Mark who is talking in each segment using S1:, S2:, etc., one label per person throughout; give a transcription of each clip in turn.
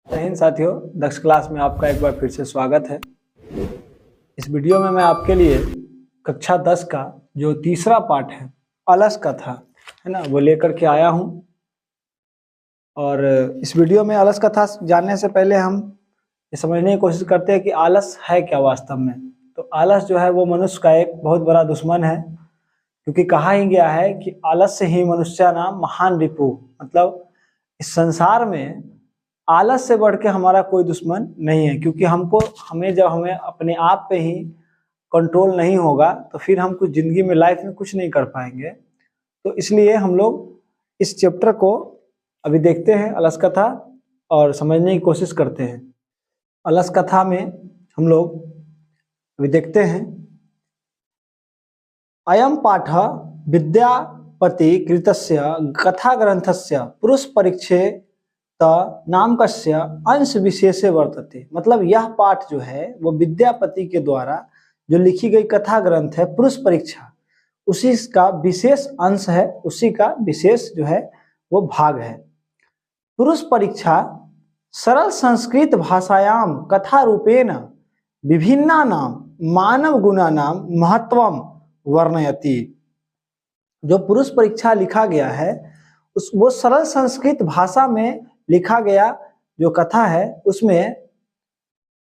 S1: जय हिंद साथियों, दक्ष क्लास में आपका एक बार फिर से स्वागत है। इस वीडियो में मैं आपके लिए कक्षा 10 का जो तीसरा पाठ है अलस कथा है ना, वो लेकर के आया हूँ। और इस वीडियो में अलस कथा जानने से पहले हम ये समझने की कोशिश करते हैं कि आलस है क्या वास्तव में। तो आलस जो है वो मनुष्य का एक बहुत बड़ा दुश्मन है, क्योंकि कहा ही गया है कि आलस्य ही मनुष्य नाम महान रिपु। मतलब इस संसार में आलस से बढ़ के हमारा कोई दुश्मन नहीं है, क्योंकि जब हमें अपने आप पे ही कंट्रोल नहीं होगा तो फिर हम कुछ जिंदगी में लाइफ में कुछ नहीं कर पाएंगे। तो इसलिए हम लोग इस चैप्टर को अभी देखते हैं, अलस कथा, और समझने की कोशिश करते हैं। अलस कथा में हम लोग अभी देखते हैं, अयम पाठ विद्यापति कृतस्य कथा ग्रंथस्य पुरुष परिच्छे नामकस्य अंश विशेषे वर्तते। मतलब यह पाठ जो है वो विद्यापति के द्वारा जो लिखी गई कथा ग्रंथ है पुरुष परीक्षा, उसी का विशेष अंश है, उसी का विशेष जो है वो भाग है। पुरुष परीक्षा सरल संस्कृत भाषायाम कथा रूपेण विभिन्ना नाम मानव गुणा नाम महत्वम वर्णयति। जो पुरुष परीक्षा लिखा गया है वो सरल संस्कृत भाषा में लिखा गया जो कथा है, उसमें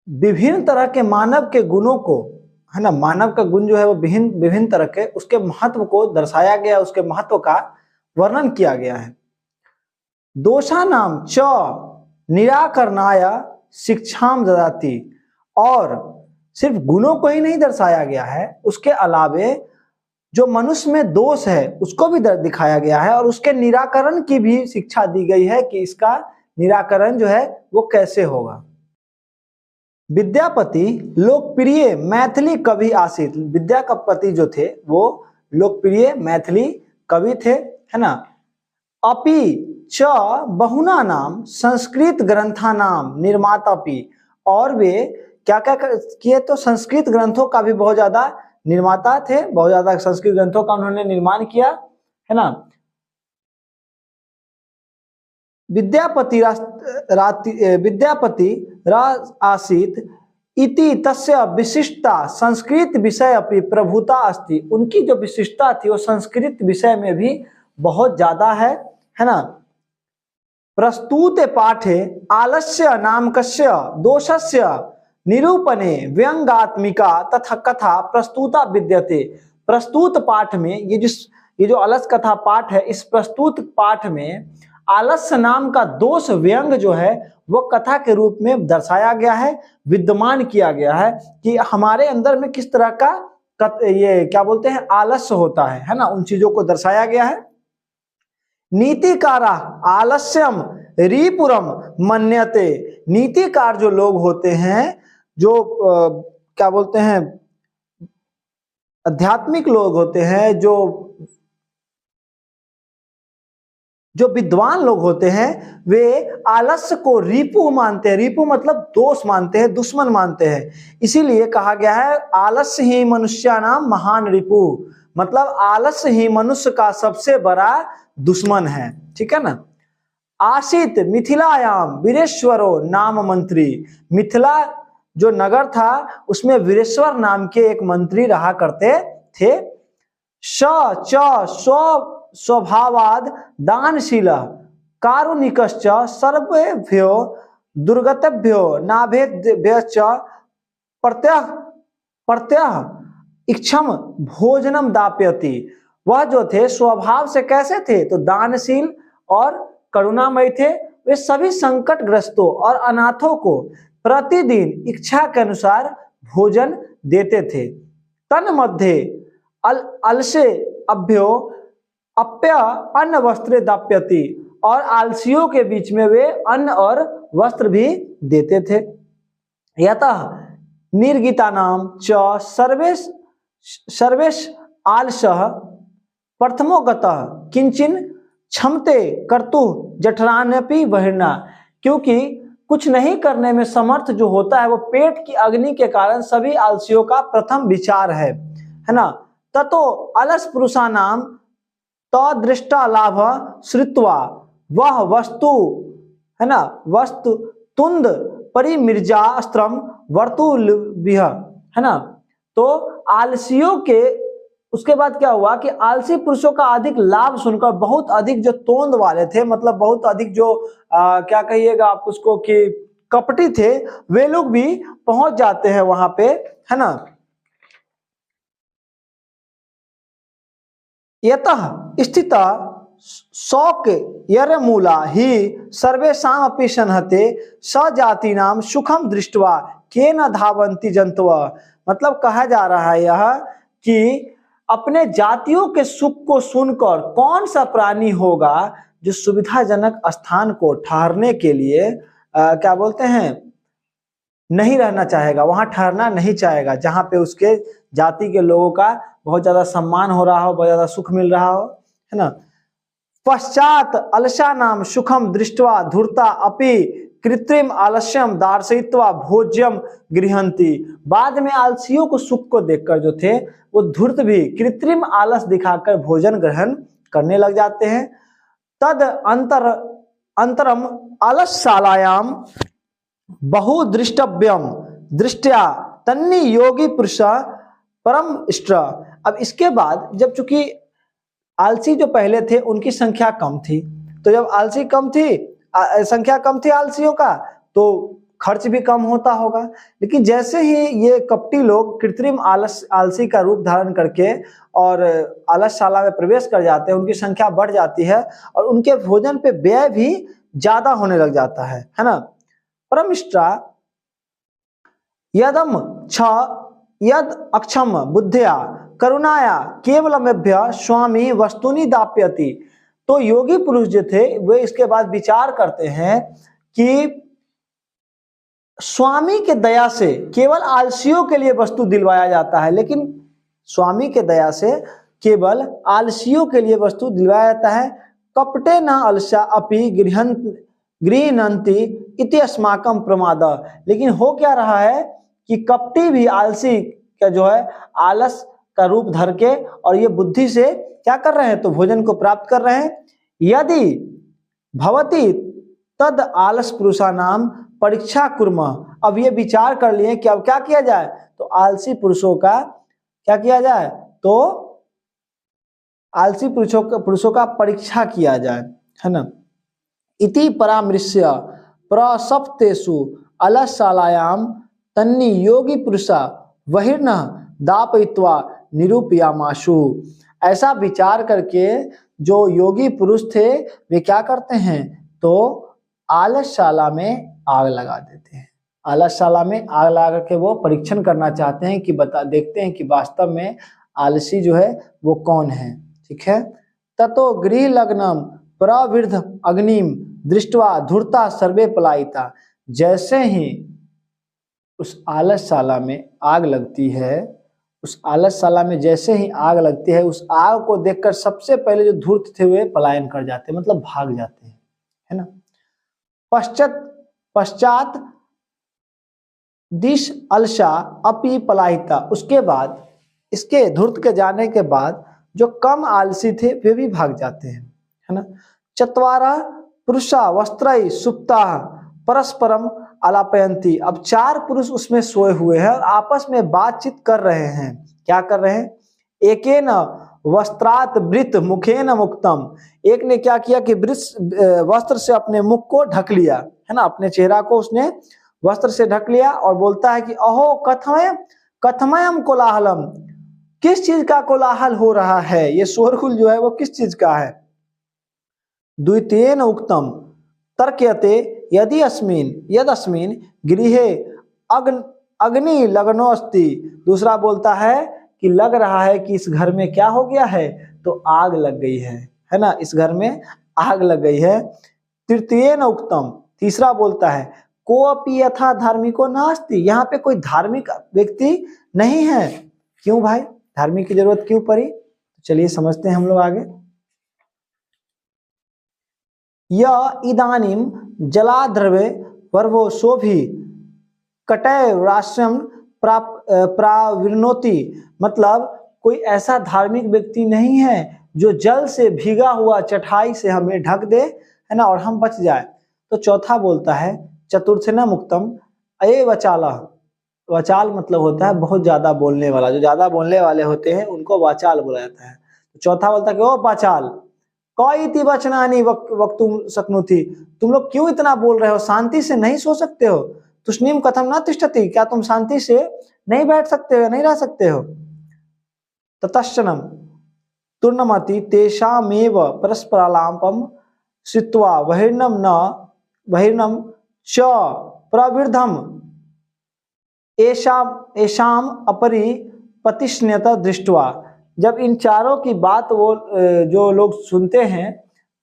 S1: विभिन्न तरह के मानव के गुणों को, है ना, मानव का गुण जो है वो विभिन्न तरह के, उसके महत्व को दर्शाया गया, उसके महत्व का वर्णन किया गया है। दोषानाम च निराकरणाय शिक्षाम ददाति। और सिर्फ गुणों को ही नहीं दर्शाया गया है, उसके अलावे जो मनुष्य में दोष है उसको भी दिखाया गया है और उसके निराकरण की भी शिक्षा दी गई है कि इसका निराकरण जो है वो कैसे होगा। विद्यापति लोकप्रिय मैथिली कवि आसित। विद्यापति जो थे वो लोकप्रिय मैथिली कवि थे, है ना। अपि च बहुना नाम संस्कृत ग्रंथा नाम निर्मातापि। और वे क्या क्या किए, तो संस्कृत ग्रंथों का भी बहुत ज्यादा निर्माता थे, बहुत ज्यादा संस्कृत ग्रंथों का उन्होंने निर्माण किया, है ना। विद्यापति आसीत इति तस्य विशिष्टता संस्कृत विषय अपि प्रभुता अस्ति। उनकी जो विशिष्टता थी वो संस्कृत विषय में भी बहुत ज्यादा है ना। प्रस्तुते पाठे आलस्य नामकस्य दोषस्य निरूपणे व्यंगात्मिका तथा कथा प्रस्तुता विद्यते। प्रस्तुत पाठ में ये जो अलस कथा पाठ है, इस प्रस्तुत पाठ में आलस्य नाम का दोष व्यंग जो है वो कथा के रूप में दर्शाया गया है, विद्यमान किया गया है कि हमारे अंदर में किस तरह का ये क्या बोलते हैं आलस्य होता है ना, उन चीजों को दर्शाया गया है। नीतिकारा आलस्यम रिपुरम मन्यते। नीतिकार जो लोग होते हैं, जो क्या बोलते हैं आध्यात्मिक लोग होते हैं, जो विद्वान लोग होते हैं, वे आलस्य को रिपु मानते हैं। रिपु मतलब दोष मानते हैं, दुश्मन मानते हैं। इसीलिए कहा गया है आलस्य ही मनुष्यानाम महान रिपु। मतलब आलस्य ही मनुष्य का सबसे बड़ा दुश्मन है, ठीक है ना। आसित मिथिलायाम वीरेश्वरो नाम मंत्री। मिथिला जो नगर था उसमें वीरेश्वर नाम के एक मंत्री रहा करते थे। स्वभावाद दानशील कारुणिकश्च सर्वेभ्यो दुर्गतेभ्यो नाभेभ्यश्च प्रत्यह इक्षम भोजनम दाप्यति। वह जो थे स्वभाव से कैसे थे, तो दानशील और करुणामय थे। वे सभी संकटग्रस्तों और अनाथों को प्रतिदिन इच्छा के अनुसार भोजन देते थे। तन्मध्ये अलसे अभ्यो अप्य अन्न वस्त्र दाप्यति। और आलसियों के बीच में वे अन्न और वस्त्र भी देते थे। यतः निर्गीता नाम च सर्वेश आलसः प्रथमोगतः किंचिन क्षमते कर्तु जठरान्यपि बहिर्ना। क्योंकि कुछ नहीं करने में समर्थ जो होता है वो पेट की अग्नि के कारण सभी आलसियों का प्रथम विचार है ना। ततो अलस पुरुषा नाम तदृष्टा लाभ श्रुत्वा वह वस्तु, है ना, वस्तु तुंद परिमिर्जास्त्रम वर्तुलबिह, है ना। तो आलसियों के, उसके बाद क्या हुआ कि आलसी पुरुषों का अधिक लाभ सुनकर बहुत अधिक जो तोंद वाले थे, मतलब बहुत अधिक जो क्या कहिएगा आप उसको कि कपटी थे, वे लोग भी पहुंच जाते हैं वहां पे, है ना। यतः स्थित शौक यरमूला ही सर्वेषाम अपि संहते सजातीनाम सुखम दृष्ट्वा केन धावन्ति जंतवः। मतलब कहा जा रहा है यह कि अपने जातियों के सुख को सुनकर कौन सा प्राणी होगा जो सुविधाजनक स्थान को ठहरने के लिए क्या बोलते हैं, नहीं रहना चाहेगा, वहां ठहरना नहीं चाहेगा, जहां पे उसके जाति के लोगों का बहुत ज्यादा सम्मान हो रहा हो, बहुत ज्यादा सुख मिल रहा हो, है ना। पश्चात अलसा नाम सुखम दृष्टवा धूर्ता अपि कृत्रिम आलस्यम दार्शयित्वा भोज्यम गृहंती। बाद में आलसियों को सुख को देखकर जो थे वो धूर्त भी कृत्रिम आलस दिखाकर भोजन ग्रहण करने लग जाते हैं। तद अंतरम आलस्यशालायाम बहु दृष्टव्यम दृष्टया तन्नी योगी पुरुष परम इष्ट। अब इसके बाद जब चूंकि आलसी जो पहले थे उनकी संख्या कम थी, तो जब आलसी कम थी, संख्या कम थी आलसियों का, तो खर्च भी कम होता होगा। लेकिन जैसे ही ये कपटी लोग कृत्रिम आलसी का रूप धारण करके और आलसशाला में प्रवेश कर जाते हैं, उनकी संख्या बढ़ जाती है और उनके भोजन पे व्यय भी ज्यादा होने लग जाता है ना। परमिष्टा यदम छ यद अक्षम बुद्धिया करुणाया केवलमेभ्य स्वामी वस्तुनि दाप्यति। तो योगी पुरुष जो थे वे इसके बाद विचार करते हैं कि स्वामी के दया से केवल आलसियों के लिए वस्तु दिलवाया जाता है, लेकिन स्वामी के दया से केवल आलसियों के लिए वस्तु दिलवाया जाता है। कपटे न अलसा अपि गृहणन्ति इति अस्माकं प्रमाद। लेकिन हो क्या रहा है कि कपटी भी आलसी का जो है आलस का रूप धर के और ये बुद्धि से क्या कर रहे हैं, तो भोजन को प्राप्त कर रहे हैं। यदि भवति तद आलस पुरुषा नाम परीक्षा कुर्म। अब ये विचार कर लिए कि अब क्या किया जाए, तो आलसी पुरुषों का क्या किया जाए, तो आलसी पुरुषों का परीक्षा किया जाए, है ना। इति परामृश्य प्रसप्तेषु अलसशालायाम तन्नी योगी पुरुषा बहिर्न दापयित्वा निरूपयामाशु। ऐसा विचार करके जो योगी पुरुष थे वे क्या करते हैं, तो आलसशाला में आग लगा देते हैं। आलसशाला में आग लगा करके वो परीक्षण करना चाहते हैं कि देखते हैं कि वास्तव में आलसी जो है वो कौन है, ठीक है। ततो गृह लग्नम प्रवृद्ध अग्निम दृष्टवा धूर्ता सर्वे पलायिता। जैसे ही उस आलसशाला में आग लगती है, उस आलसशाला में जैसे ही आग लगती है, उस आग को देखकर सबसे पहले जो धूर्त थे वे पलायन कर जाते हैं, मतलब भाग जाते हैं, है ना। पश्चात दिश अलसा अपि पलायिता। उसके बाद इसके धूर्त के जाने के बाद जो कम आलसी थे वे भी भाग जाते हैं, है ना। चत्वारा पुरुषा वस्त्रई सुप्ता परस्परम आलापयंती। अब 4 पुरुष उसमें सोए हुए हैं और आपस में बातचीत कर रहे हैं। क्या कर रहे हैं, एकेन वस्त्रात वृत मुखेन मुक्तम। एक ने क्या किया कि वस्त्र से अपने मुख को ढक लिया, है ना, अपने चेहरा को उसने वस्त्र से ढक लिया और बोलता है कि अहो कथमयम कोलाहलम। किस चीज का कोलाहल हो रहा है, ये शोरगुल जो है वो किस चीज का है। द्वितीयेन उक्तम तर्क्यते यदस्मिन गृहे अग्नि लग्नोस्ति। दूसरा बोलता है कि लग रहा है कि इस घर में क्या हो गया है, तो आग लग गई है ना, इस घर में आग लग गई है। तृतीयेन उक्तम, तीसरा बोलता है कोअपि यथा धार्मिको नास्ति। यहाँ पे कोई धार्मिक व्यक्ति नहीं है। क्यों भाई, धार्मिक की जरूरत क्यों पड़ी, चलिए समझते हैं हम लोग आगे। यह इदानीम जलाद्रवे पर्वो शोभी कटय राष्ट्रम प्राविर्नोति। मतलब कोई ऐसा धार्मिक व्यक्ति नहीं है जो जल से भीगा हुआ चटाई से हमें ढक दे, है ना, और हम बच जाए। तो चौथा बोलता है चतुर्थेन मुक्तम अये वचाला। वचाल मतलब होता है बहुत ज्यादा बोलने वाला, जो ज्यादा बोलने वाले होते हैं उनको वाचाल बोला जाता है। चौथा बोलता है कि ओ वाचाल कोई इति वचनानि वक्तुम शक्नोति, तुम लोग क्यों इतना बोल रहे हो, शांति से नहीं सो सकते हो। तुष्णीम कथम न तिष्ठति, क्या तुम शांति से नहीं बैठ सकते हो, नहीं रह सकते हो। ततश्चनम तूर्णमति तेषामेव परस्परालापम श्रुत्वा बहिर्नम च प्रवृद्धम एषाम अपरि पतिष्ण्यत दृष्ट्वा। जब इन चारों की बात वो जो लोग सुनते हैं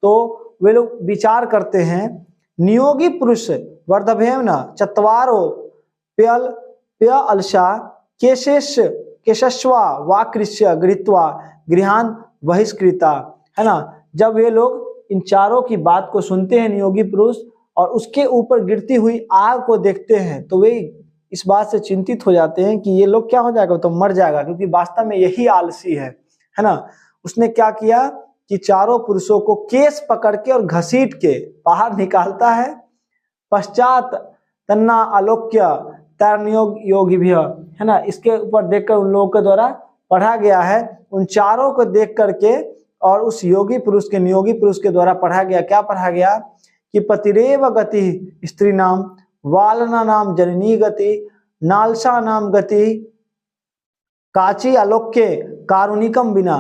S1: तो वे लोग विचार करते हैं। नियोगी पुरुष वर्धभेन चत्वारो प्य अलसा केशस्वा वाकृष्य गृहीत्वा गृहान बहिष्कृता, है ना। जब ये लोग इन चारों की बात को सुनते हैं नियोगी पुरुष और उसके ऊपर गिरती हुई आग को देखते हैं तो वे इस बात से चिंतित हो जाते हैं कि ये लोग क्या हो जाएगा, तो मर जाएगा, क्योंकि वास्तव में यही आलसी है ना। उसने क्या किया कि चारों पुरुषों को केस पकड़ के और घसीट के बाहर निकालता है। पश्चात तन्ना आलोक्य तैर्नियोग योगी भी, है ना। इसके ऊपर देखकर उन लोगों के द्वारा पढ़ा गया है, उन चारों को देख करके और उस योगी पुरुष के नियोगी पुरुष के द्वारा पढ़ा गया। क्या पढ़ा गया कि पतिरेव गति स्त्री नाम, वालना नाम जननी गति, नालसा नाम गति, काची आलोक्य कारुणिकम बिना।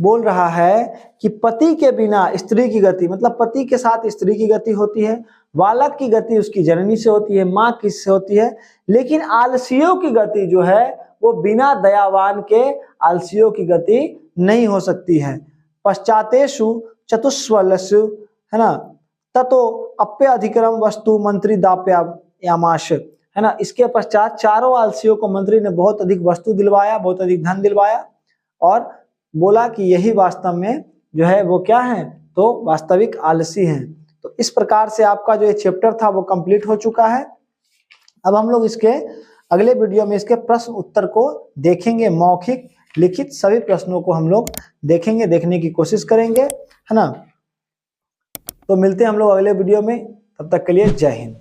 S1: बोल रहा है कि पति के बिना स्त्री की गति, मतलब पति के साथ स्त्री की गति होती है, बालक की गति उसकी जननी से होती है, माँ किससे होती है, लेकिन आलसियों की गति जो है वो बिना दयावान के आलसियों की गति नहीं हो सकती है। पश्चातेषु चतुष्वलसु, है ना, ततो अप्य अधिक्रम वस्तु मंत्री दाप्यामाश, है ना। इसके पश्चात चारों आलसियों को मंत्री ने बहुत अधिक वस्तु दिलवाया, बहुत अधिक धन दिलवाया और बोला कि यही वास्तव में जो है वो क्या है, तो वास्तविक आलसी हैं। तो इस प्रकार से आपका जो ये चैप्टर था वो कंप्लीट हो चुका है। अब हम लोग इसके अगले वीडियो में इसके प्रश्न उत्तर को देखेंगे, मौखिक लिखित सभी प्रश्नों को हम लोग देखेंगे, देखने की कोशिश करेंगे, है ना। तो मिलते हैं हम लोग अगले वीडियो में, तब तक के लिए जय हिंद।